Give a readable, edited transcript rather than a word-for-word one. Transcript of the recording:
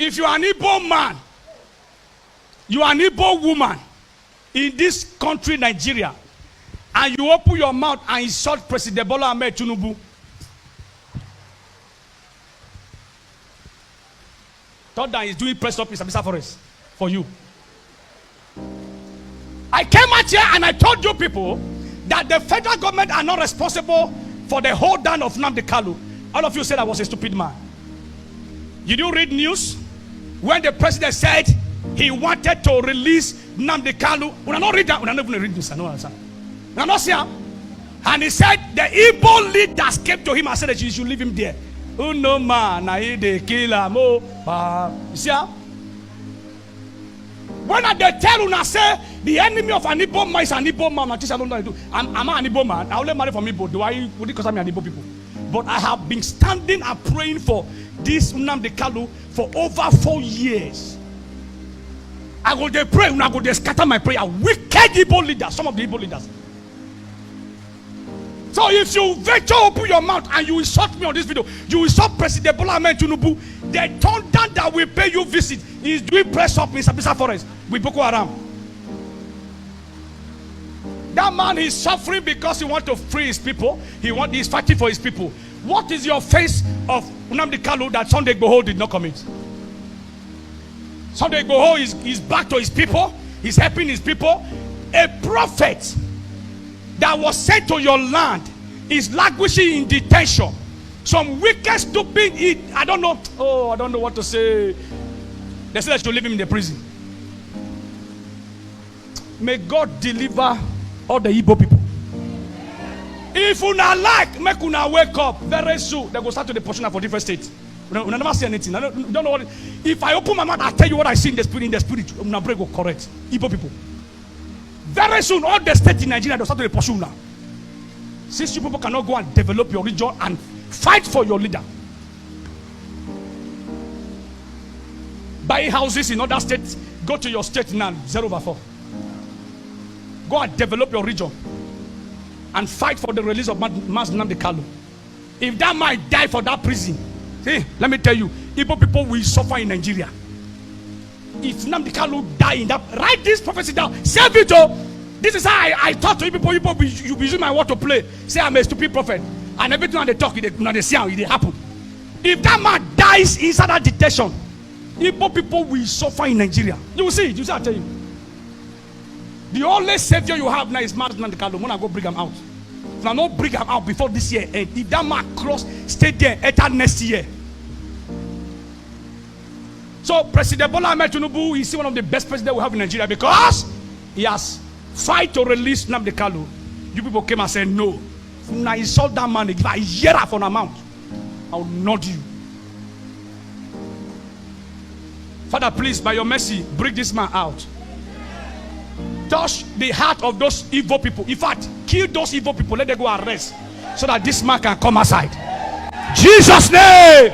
If you are an Igbo man, you are an Igbo woman in this country, Nigeria, and you open your mouth and insult President Bola Ahmed Tinubu, thought that he's doing press up in Sabisa Forest for you. I came out here and I told you people that the federal government are not responsible for the hold down of Nnamdi Kanu. All of you said I was a stupid man. Did you read news when the president said he wanted to release Nnamdi Kanu? When I not read that, when I never read this, I know what I'm not saying. And he said the Igbo leaders came to him and said that you should leave him there. Oh no man, I they kill him. You see how? When they tell you, say the enemy of an Igbo man is an Igbo man, I don't know what to do. I'm an Igbo man. I only marry from Igbo. Would it cause me an Igbo people? But I have been standing and praying for this Nnamdi Kanu for over 4 years. I go there pray, and I go there scatter my prayer. Wicked Igbo leaders, some of the Igbo leaders. So if you venture open your mouth and you insult me on this video, you insult President Bola Ahmed Tinubu, the thunder that will pay you visit is doing press up in Sabisa Forest with Boko Haram. That man is suffering because he wants to free his people. He's fighting for his people. What is your face of Nnamdi Kanu that Sunday Igboho did not commit? Sunday Igboho is back to his people. He's helping his people. A prophet that was sent to your land is languishing in detention. Some wicked, stupid, I don't know. Oh, I don't know what to say. They said I should leave him in the prison. May God deliver all the Igbo people. If you not like, make una wake up very soon. They go start to the portion for different states. We never see anything. I don't know what. If I open my mouth, I'll tell you what I see in the spirit. In the spirit, una break will correct Igbo people. Very soon, all the states in Nigeria will start to the portion now. Since you people cannot go and develop your region and fight for your leader, buy houses in other states. Go to your state now, 0/4. Go and develop your region and fight for the release of Mazi Nnamdi Kanu. If that man die for that prison, hey, let me tell you, Igbo people will suffer in Nigeria. If Nnamdi Kanu die in that, write this prophecy down, save it. This is how I talk to you people. You be using my word to play. Say I'm a stupid prophet, and everything when they talk, they see how it happen. If that man dies inside that detention, Igbo people will suffer in Nigeria. You will see it. You see, I tell you. The only savior you have now is Mazi Nnamdi Kanu. When I go bring him out, if I not bring him out before this year, and if that man cross, stay there enter next year. So President Bola Ahmed Tinubu is one of the best presidents we have in Nigeria because he has fight to release Nnamdi Kanu. You people came and said no. Now insult that man, give a year for an amount. I will nod you. Father, please, by your mercy, bring this man out. Touch the heart of those evil people. In fact, kill those evil people. Let them go arrest so that this man can come aside. Jesus' name.